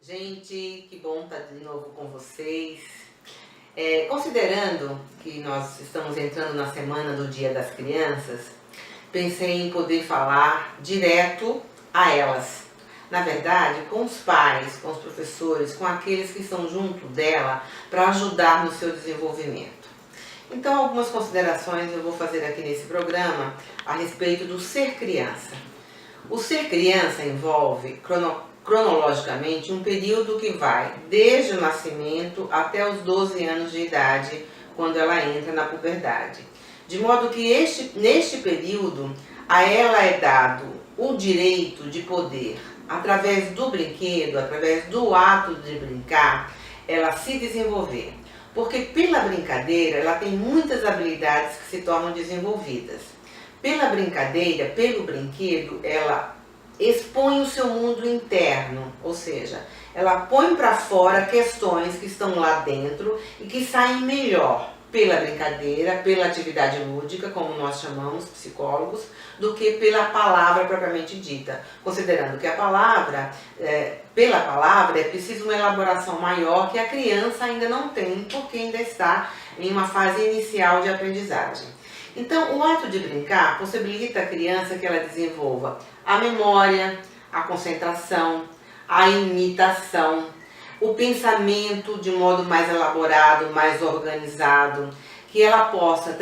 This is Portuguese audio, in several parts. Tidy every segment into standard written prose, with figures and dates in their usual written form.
Gente, que bom estar de novo com vocês. Considerando que nós estamos entrando na semana do Dia das Crianças, pensei em poder falar direto a elas. Na verdade, com os pais, com os professores, com aqueles que estão junto dela para ajudar no seu desenvolvimento. Então, algumas considerações eu vou fazer aqui nesse programa a respeito do ser criança. O ser criança envolve cronologicamente um período que vai desde o nascimento até os 12 anos de idade, quando ela entra na puberdade. De modo que neste período a ela é dado o direito de poder, através do brinquedo, através do ato de brincar, ela se desenvolver. Porque pela brincadeira ela tem muitas habilidades que se tornam desenvolvidas. Pela brincadeira, pelo brinquedo, ela expõe o seu mundo interno, ou seja, ela põe para fora questões que estão lá dentro e que saem melhor pela brincadeira, pela atividade lúdica, como nós chamamos, psicólogos, do que pela palavra propriamente dita, considerando que pela palavra é preciso uma elaboração maior que a criança ainda não tem, porque ainda está em uma fase inicial de aprendizagem. Então, o ato de brincar possibilita à criança que ela desenvolva a memória, a concentração, a imitação, o pensamento de modo mais elaborado, mais organizado, que ela possa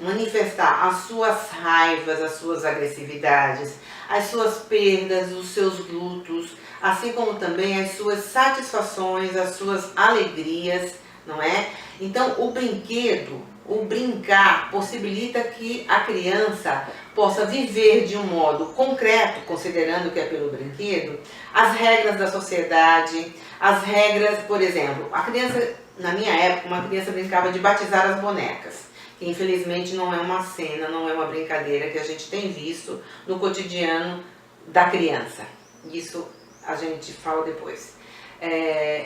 manifestar as suas raivas, as suas agressividades, as suas perdas, os seus lutos, assim como também as suas satisfações, as suas alegrias, não é? Então, o brincar possibilita que a criança possa viver de um modo concreto, considerando que é pelo brinquedo, as regras da sociedade, as regras, por exemplo, na minha época, uma criança brincava de batizar as bonecas, que infelizmente não é uma cena, não é uma brincadeira que a gente tem visto no cotidiano da criança. Isso a gente fala depois.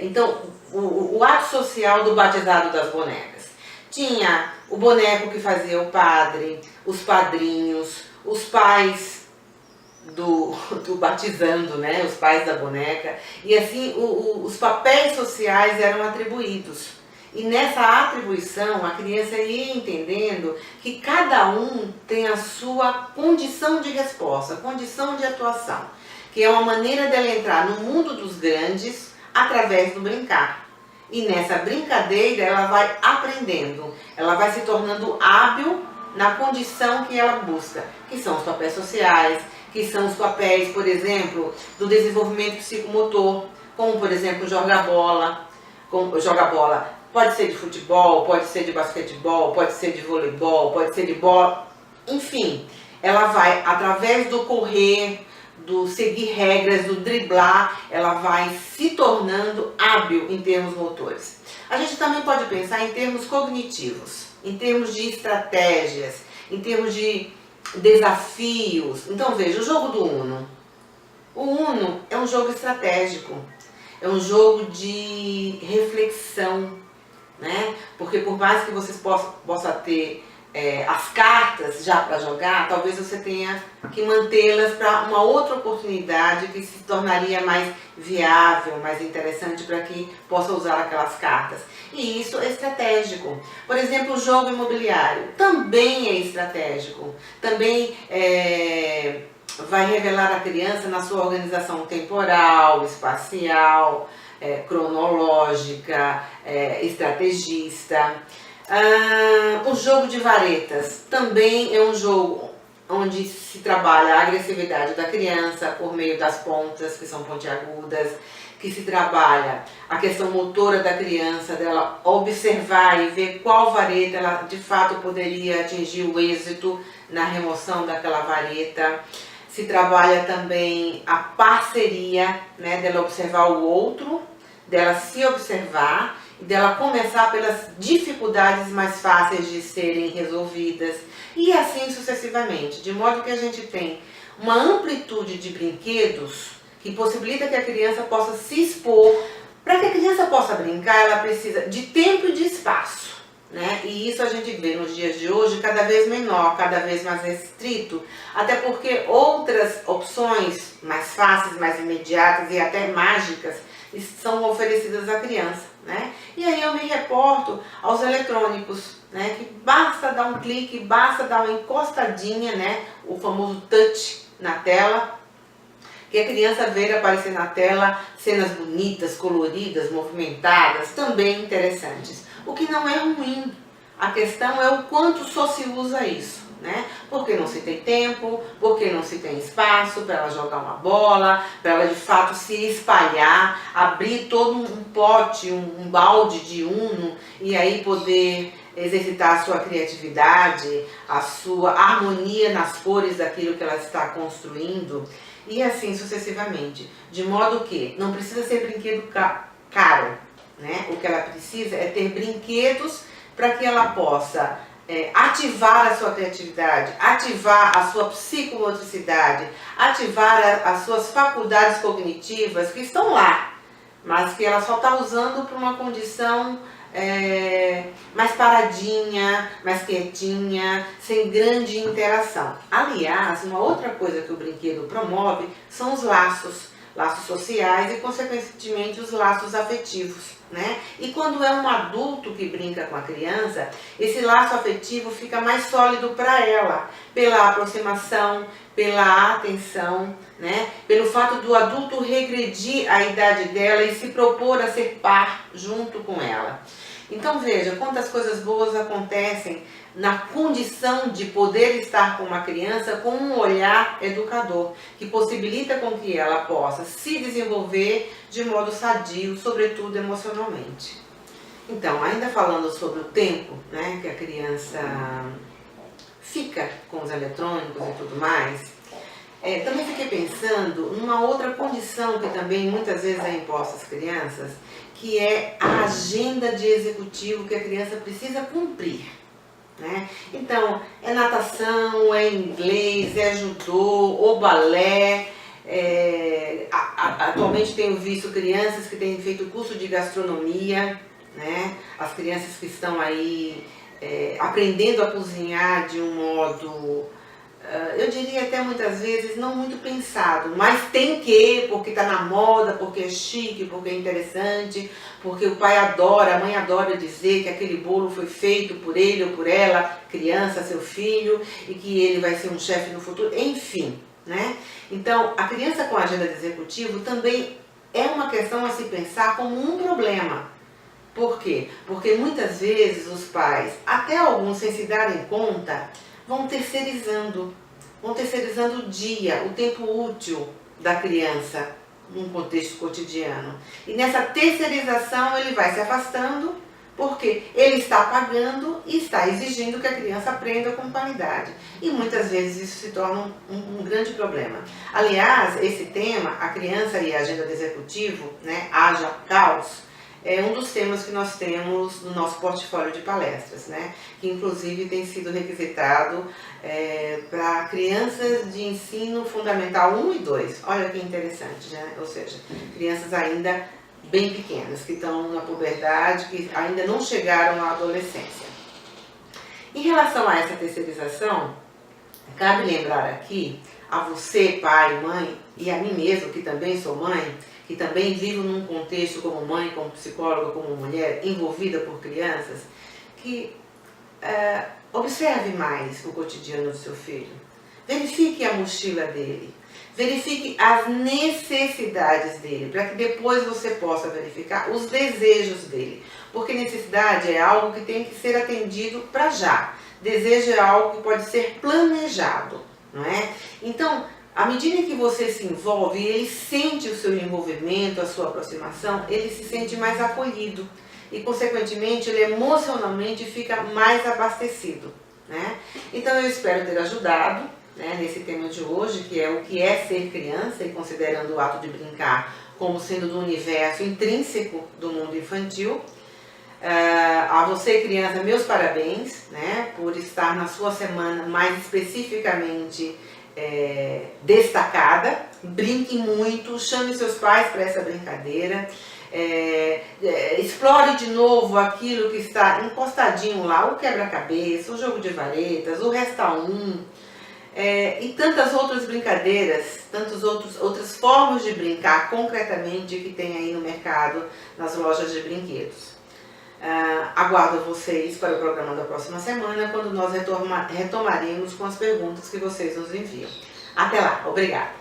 Então, o ato social do batizado das bonecas. Tinha o boneco que fazia o padre, os padrinhos, os pais do batizando, né? Os pais da boneca. E assim, os papéis sociais eram atribuídos. E nessa atribuição, a criança ia entendendo que cada um tem a sua condição de resposta, condição de atuação, que é uma maneira dela entrar no mundo dos grandes através do brincar. E nessa brincadeira ela vai aprendendo, ela vai se tornando hábil na condição que ela busca, que são os papéis sociais, que são os papéis, por exemplo, do desenvolvimento psicomotor, como por exemplo jogar bola, pode ser de futebol, pode ser de basquetebol, pode ser de voleibol, pode ser de bola, enfim, ela vai através do correr, do seguir regras, do driblar, ela vai se tornando hábil em termos motores. A gente também pode pensar em termos cognitivos, em termos de estratégias, em termos de desafios. Então veja, o jogo do Uno. O Uno é um jogo estratégico, é um jogo de reflexão, né? Porque por mais que vocês possam ter as cartas já para jogar, talvez você tenha que mantê-las para uma outra oportunidade que se tornaria mais viável, mais interessante para que possa usar aquelas cartas. E isso é estratégico. Por exemplo, o jogo imobiliário também é estratégico. Também vai revelar a criança na sua organização temporal, espacial, cronológica, estrategista. O jogo de varetas também é um jogo onde se trabalha a agressividade da criança por meio das pontas, que são pontiagudas, que se trabalha a questão motora da criança, dela observar e ver qual vareta ela de fato poderia atingir o êxito na remoção daquela vareta. Se trabalha também a parceria, né, dela observar o outro, dela se observar, dela começar pelas dificuldades mais fáceis de serem resolvidas e assim sucessivamente, de modo que a gente tem uma amplitude de brinquedos que possibilita que a criança possa se expor. Para que a criança possa brincar, ela precisa de tempo e de espaço, né? E isso a gente vê nos dias de hoje cada vez menor, cada vez mais restrito, até porque outras opções mais fáceis, mais imediatas e até mágicas são oferecidas à criança, né? E aí eu me reporto aos eletrônicos, né? Que basta dar um clique, basta dar uma encostadinha, né? O famoso touch na tela, que a criança vê aparecer na tela cenas bonitas, coloridas, movimentadas, também interessantes. O que não é ruim. A questão é o quanto só se usa isso, né? Porque não se tem tempo, porque não se tem espaço para ela jogar uma bola, para ela de fato se espalhar, abrir todo um pote, um balde de Uno e aí poder exercitar a sua criatividade, a sua harmonia nas cores daquilo que ela está construindo e assim sucessivamente. De modo que não precisa ser brinquedo caro, né? O que ela precisa é ter brinquedos para que ela possa ativar a sua criatividade, ativar a sua psicomotricidade, ativar as suas faculdades cognitivas que estão lá, mas que ela só está usando para uma condição mais paradinha, mais quietinha, sem grande interação. Aliás, uma outra coisa que o brinquedo promove são os laços sociais e, consequentemente, os laços afetivos, né? E quando é um adulto que brinca com a criança, esse laço afetivo fica mais sólido para ela, pela aproximação, pela atenção, né? Pelo fato do adulto regredir a idade dela e se propor a ser par junto com ela. Então veja quantas coisas boas acontecem na condição de poder estar com uma criança com um olhar educador, que possibilita com que ela possa se desenvolver de modo sadio, sobretudo emocionalmente. Então, ainda falando sobre o tempo, né, que a criança fica com os eletrônicos e tudo mais, também fiquei pensando numa outra condição que também muitas vezes é imposta às crianças, que é a agenda de executivo que a criança precisa cumprir, né? Então, é natação, é inglês, é judô, ou balé. Atualmente tenho visto crianças que têm feito curso de gastronomia, né? As crianças que estão aí aprendendo a cozinhar de um modo, eu diria até muitas vezes não muito pensado, mas tem que, porque está na moda, porque é chique, porque é interessante, porque o pai adora, a mãe adora dizer que aquele bolo foi feito por ele ou por ela, criança, seu filho, e que ele vai ser um chefe no futuro, enfim, né? Então, a criança com agenda de executivo também é uma questão a se pensar como um problema. Por quê? Porque muitas vezes os pais, até alguns sem se darem conta, vão terceirizando o dia, o tempo útil da criança num contexto cotidiano. E nessa terceirização ele vai se afastando porque ele está pagando e está exigindo que a criança aprenda com qualidade. E muitas vezes isso se torna um grande problema. Aliás, esse tema, a criança e a agenda de executivo, né, haja caos, é um dos temas que nós temos no nosso portfólio de palestras, né? Que inclusive tem sido requisitado para crianças de ensino fundamental 1 e 2. Olha que interessante, né? Ou seja, crianças ainda bem pequenas, que estão na puberdade, que ainda não chegaram à adolescência. Em relação a essa terceirização, cabe lembrar aqui a você, pai, mãe, e a mim mesmo, que também sou mãe, que também vivo num contexto como mãe, como psicóloga, como mulher, envolvida por crianças, que observe mais o cotidiano do seu filho. Verifique a mochila dele. Verifique as necessidades dele, para que depois você possa verificar os desejos dele. Porque necessidade é algo que tem que ser atendido para já. Desejo é algo que pode ser planejado, não é? Então, à medida que você se envolve e ele sente o seu envolvimento, a sua aproximação, ele se sente mais acolhido e, consequentemente, ele emocionalmente fica mais abastecido, né? Então, eu espero ter ajudado, né, nesse tema de hoje, que é o que é ser criança e considerando o ato de brincar como sendo do universo intrínseco do mundo infantil. A você, criança, meus parabéns, né, por estar na sua semana mais especificamente destacada. Brinque muito, chame seus pais para essa brincadeira, explore de novo aquilo que está encostadinho lá, o quebra-cabeça, o jogo de varetas, o resta um, e tantas outras brincadeiras, outras formas de brincar concretamente que tem aí no mercado, nas lojas de brinquedos. Aguardo vocês para o programa da próxima semana, quando nós retomaremos com as perguntas que vocês nos enviam. Até lá, obrigada!